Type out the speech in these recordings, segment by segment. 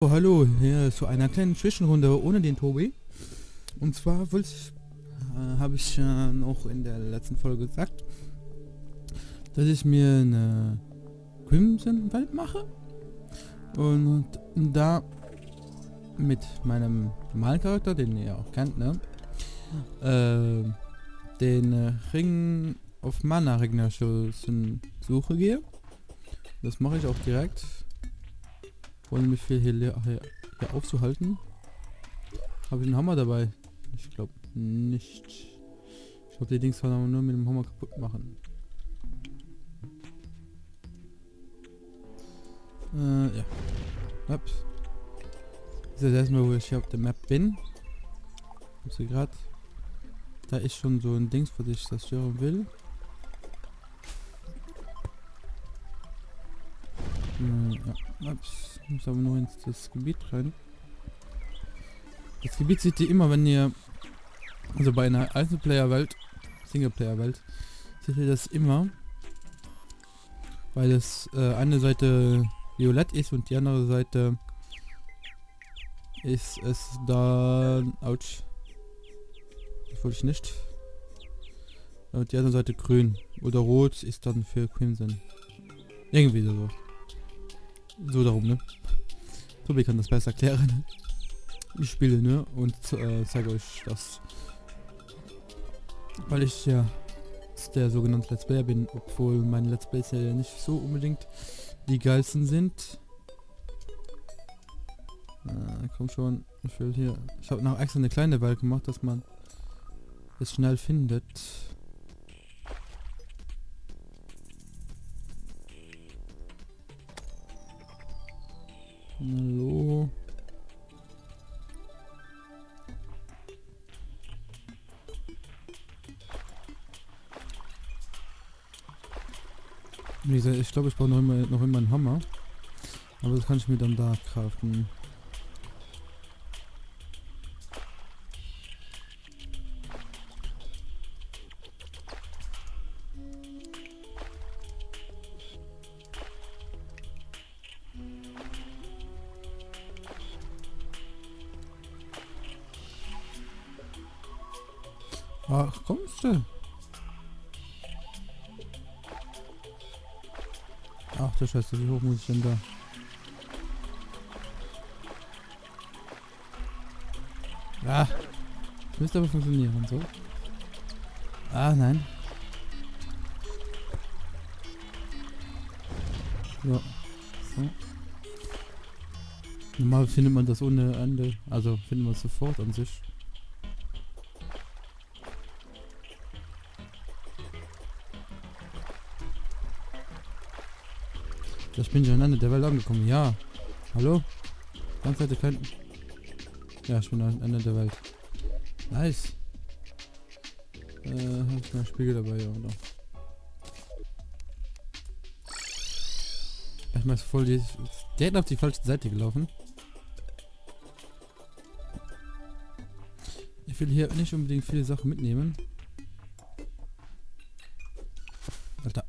So, hallo, hier zu einer kleinen Zwischenrunde ohne den Tobi. Und zwar habe ich noch in der letzten Folge gesagt, dass ich mir eine Crimson-Welt mache. Und da mit meinem normalen Charakter, den ihr auch kennt, ne? Den Ring auf Mana Regeneration Suche gehe. Das mache ich auch direkt. Ohne mich viel hier aufzuhalten. Habe ich einen Hammer dabei? Ich glaube nicht. Ich glaube, die Dings kann man nur mit dem Hammer kaputt machen. Ja. Ups. Das ist erstmal, wo ich hier auf der Map bin. Also gerade. Da ist schon so ein Dings, was ich zerstören will. Ja. Ups. Muss aber nur ins das Gebiet rein. Das Gebiet seht ihr immer, wenn ihr, also bei einer Einzelplayer-Welt, Singleplayer-Welt, seht ihr das immer, weil es eine Seite violett ist und die andere Seite ist es dann, ouch, das wollte ich nicht, und die andere Seite grün oder rot ist dann für Crimson, irgendwie so darum, ne? Tobi kann das besser erklären. Ich spiele, ne? Und zeige euch das. Weil ich ja der sogenannte Let's Player bin, obwohl meine Let's Plays ja nicht so unbedingt die geilsten sind. Komm schon, ich will hier. Ich habe noch extra eine kleine Welt gemacht, dass man es schnell findet. Hallo. Wie gesagt, ich glaube, ich brauche noch immer einen Hammer. Aber das kann ich mir dann da craften. Ach, kommst du? Ach du Scheiße, wie hoch muss ich denn da? Ah, müsste aber funktionieren, so. Ah, nein. Ja. So. Normal findet man das ohne Ende, also findet man es sofort an sich. Ich bin schon am Ende der Welt angekommen. Ja. Hallo? Ganz Seite kein... Ja, ich bin am Ende der Welt. Nice. Hab ich mal Spiegel dabei, ja, oder? Ich mach voll die... Der hat auf die falsche Seite gelaufen. Ich will hier nicht unbedingt viele Sachen mitnehmen. Alter.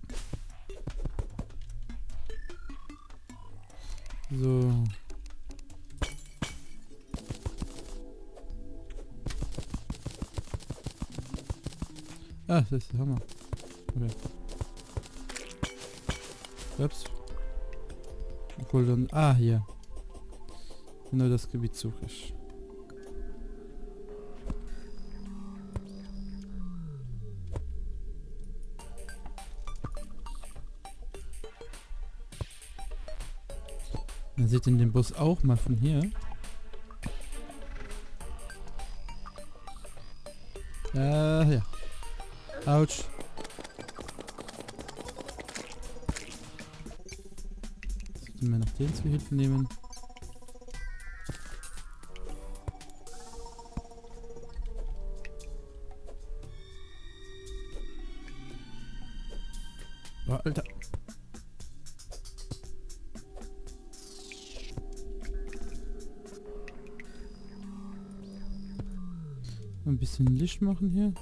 So. Ah, das ist der Hammer. Okay. Ups. Obwohl dann... Ah, hier. Genau das Gebiet suche ich. Man sieht den Bus auch mal von hier. Ja. Autsch. Sollten wir noch den zu hinten nehmen. Oh, Alter. Ein bisschen Licht machen hier.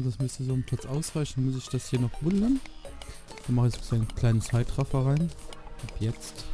das müsste so ein Platz ausreichen. Muss ich das hier noch buddeln. Dann mache ich so einen kleinen Zeitraffer rein. Ab jetzt.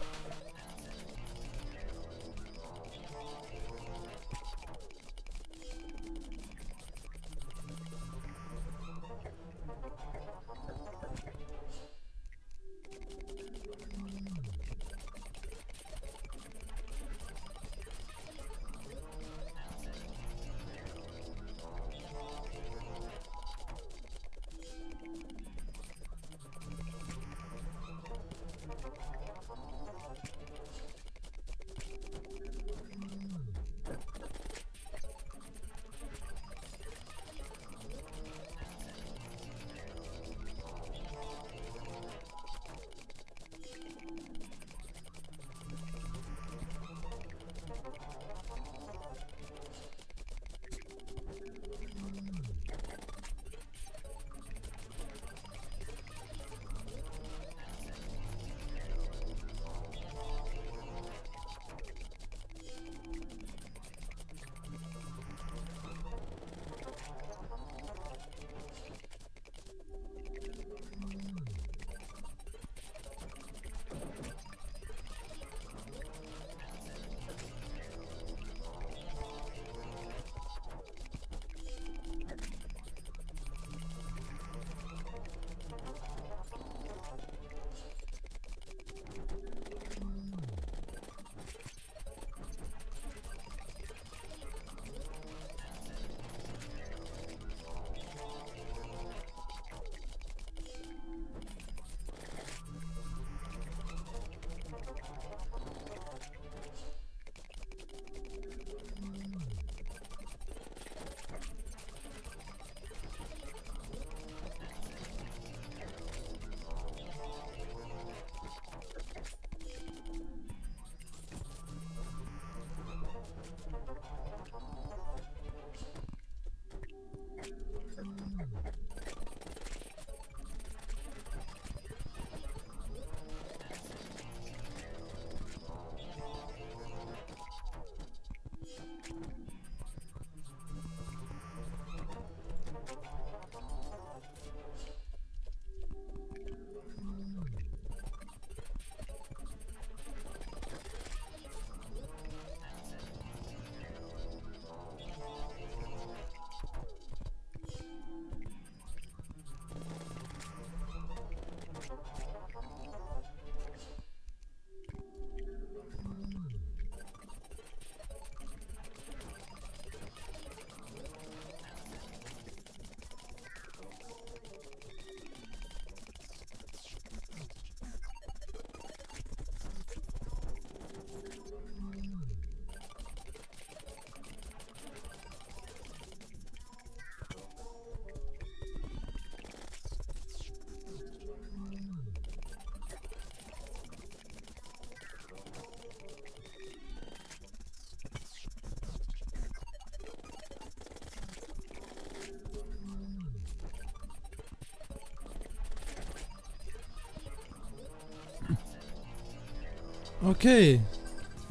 Okay,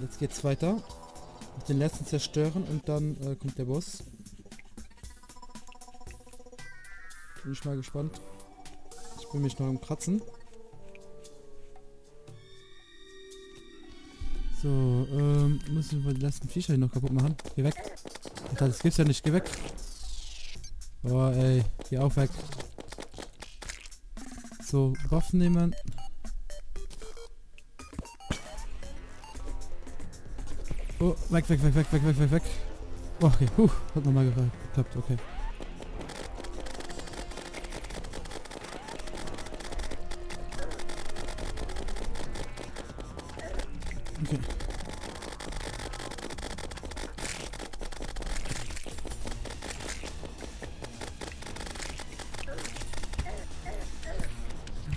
jetzt geht's weiter. Noch den letzten zerstören und dann kommt der Boss. Bin ich mal gespannt. Ich bin mich noch am Kratzen. So, müssen wir die letzten Viecher hier noch kaputt machen. Geh weg. Alter, das gibt's ja nicht. Geh weg. Boah, ey. Geh auch weg. So, Waffen nehmen. Oh, weg. Oh, okay, hat nochmal geklappt, okay. Okay.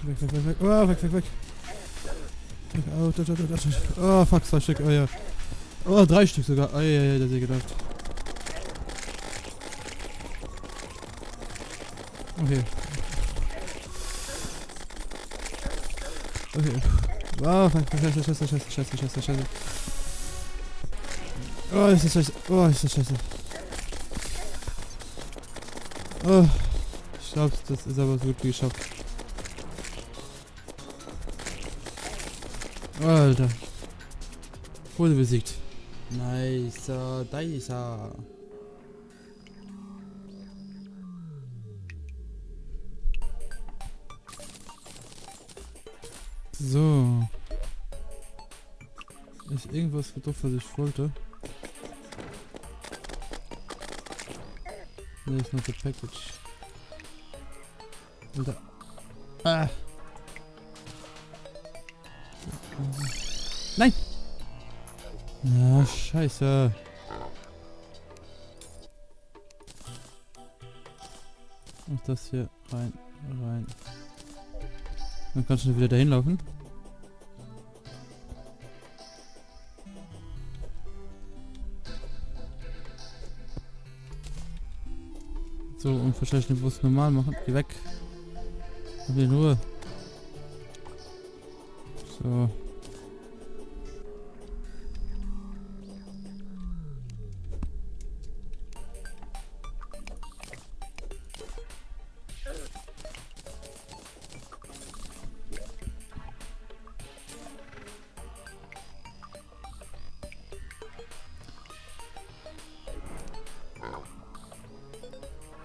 Weg. Oh, weg. Oh, fuck, 2 Stück, oh ja. Oh, 3 Stück sogar. Oh, ja, das hätte ich gedacht. Okay. Oh, scheiße. Oh, ist das scheiße. Oh. schaff's, das ist aber so gut wie geschafft. Alter. Wurde besiegt. Nice, nice. So. Ist irgendwas gedruckt, was ich wollte? Ne, ist not a package. Alter. Ah. Nein! Ja, scheiße. Auch das hier rein, rein. Dann kannst du wieder dahin laufen. So, und wahrscheinlich den Bus normal machen. Geh weg. Hab in Ruhe. So.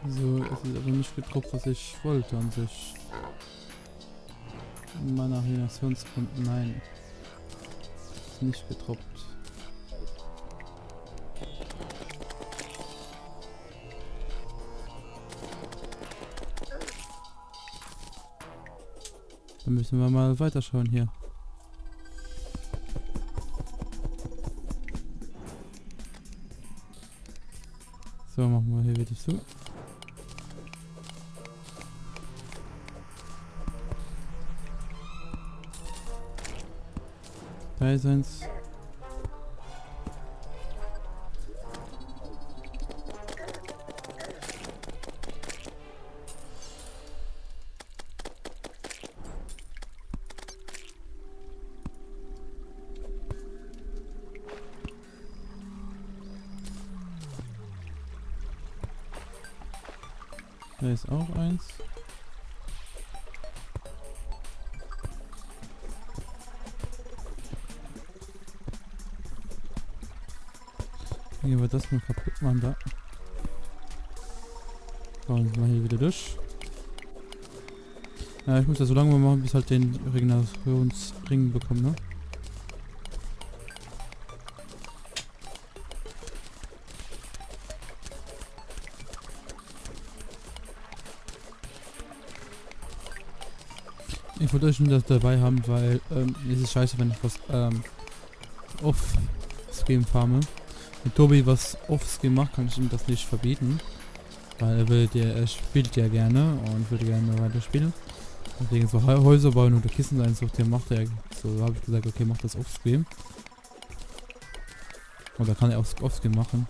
So, es ist aber nicht gedruckt, was ich wollte an sich. Manipulationspunkt, nein. Ist nicht gedruckt. Dann müssen wir mal weiterschauen hier. So, machen wir hier wieder zu. Da ist eins. Da ist auch eins. Hier wird das mal kaputt machen da. Bauen wir mal hier wieder durch. Ja, ich muss das so lange mal machen, bis halt den Regenerationsring bekommen, ne? Ich wollte euch nur das dabei haben, weil es ist scheiße, wenn ich was off-Screen farme. Wenn Tobi was off-Screen macht, kann ich ihm das nicht verbieten. Weil er spielt ja gerne und würde gerne weiterspielen. Deswegen so Häuser bauen oder Kissen einsucht, der macht er. So habe ich gesagt, okay, mach das off-Screen. Oder kann er auch off-Screen machen.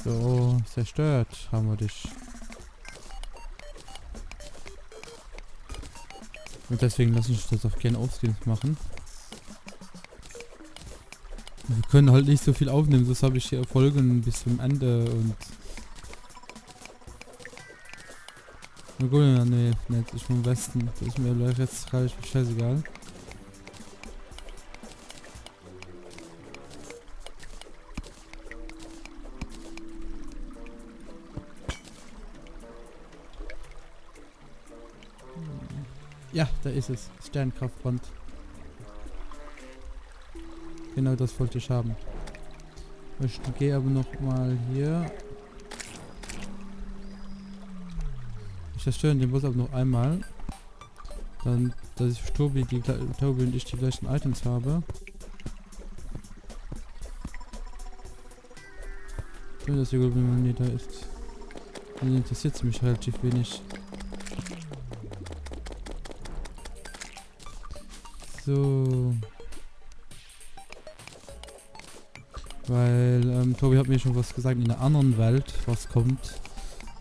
So, zerstört haben wir dich. Und deswegen lasse ich das auch gerne Offscreens machen. Wir können halt nicht so viel aufnehmen, sonst habe ich hier Folgen bis zum Ende und... Na gut, ja, nee, jetzt ist vom Westen. Das ist mir jetzt relativ scheißegal. Ja, da ist es. Sternkraftband. Genau das wollte ich haben. Ich gehe aber noch mal hier. Ich zerstöre den Bus aber noch einmal. Dann, dass ich für Tobi und ich die gleichen Items habe. Schön, dass die Goblin da ist. Dann interessiert es mich relativ wenig. So. Weil Tobi hat mir schon was gesagt in der anderen Welt, was kommt.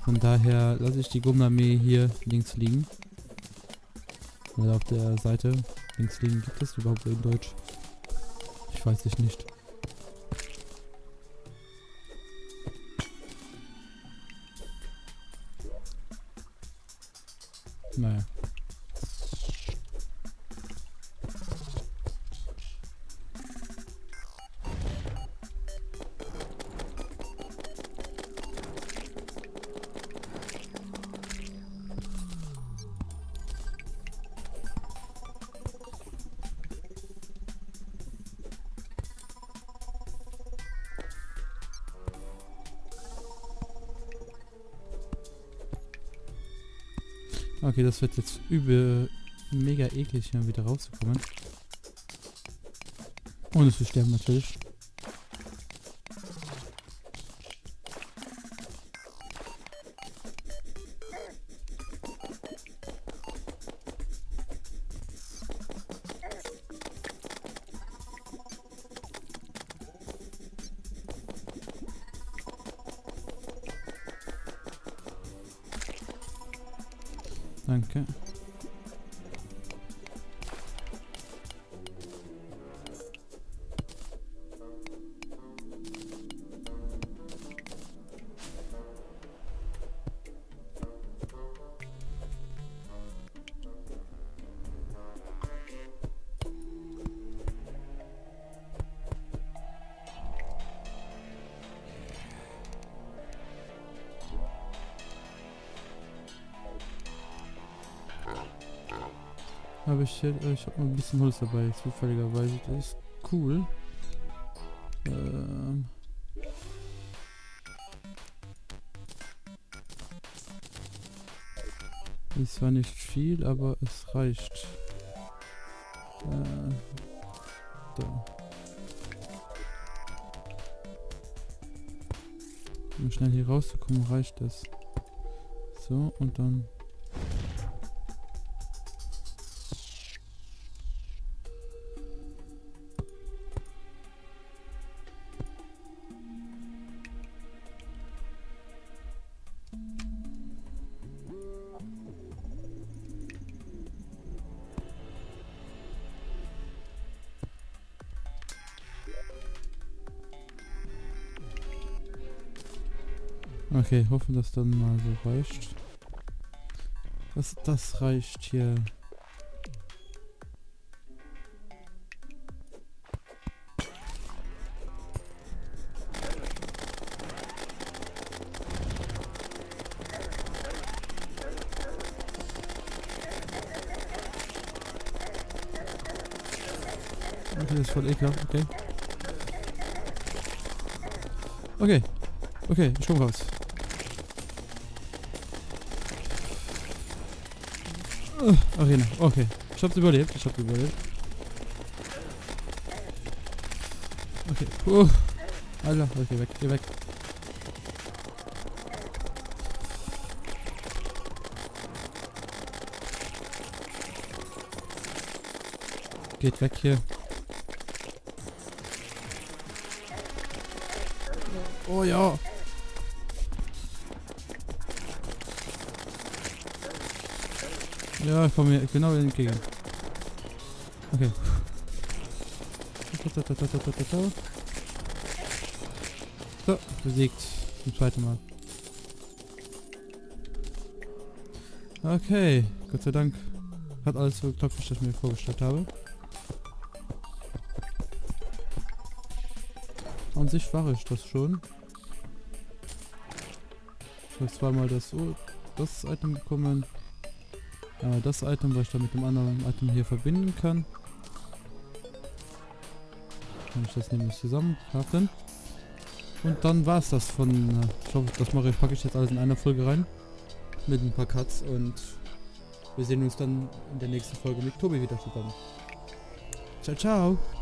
Von daher lasse ich die Goblin-Armee hier links liegen. Weil auf der Seite links liegen gibt es überhaupt in Deutsch. Ich weiß es nicht. Naja. Okay, das wird jetzt übel mega eklig, hier wieder rauszukommen. Ohne zu sterben natürlich. Danke. Habe ich hier, ich habe noch ein bisschen Holz dabei, zufälligerweise. Das ist cool. Ist zwar nicht viel, aber es reicht. Da. Um schnell hier rauszukommen, reicht das. So, und dann... Okay, hoffen, dass dann mal so reicht. Das reicht hier. Okay, das ist voll ekelhaft, okay. Okay. Okay, ich komm raus. Arena, okay. Ich hab's überlebt, Okay. Alter, okay, weg, geh weg. Geht weg hier. Oh ja. Ja, ich komme mir genau entgegen. Okay. So, besiegt. Zum zweiten Mal. Okay, Gott sei Dank hat alles so geklappt, wie ich das mir vorgestellt habe. An sich war ich das schon. Ich habe zweimal das Item bekommen. Das Item, was ich dann mit dem anderen Item hier verbinden kann. Kann ich das nämlich zusammen craften. Und dann war es das von... ich hoffe, das packe ich jetzt alles in einer Folge rein. Mit ein paar Cuts und wir sehen uns dann in der nächsten Folge mit Tobi wieder zusammen. Ciao, ciao!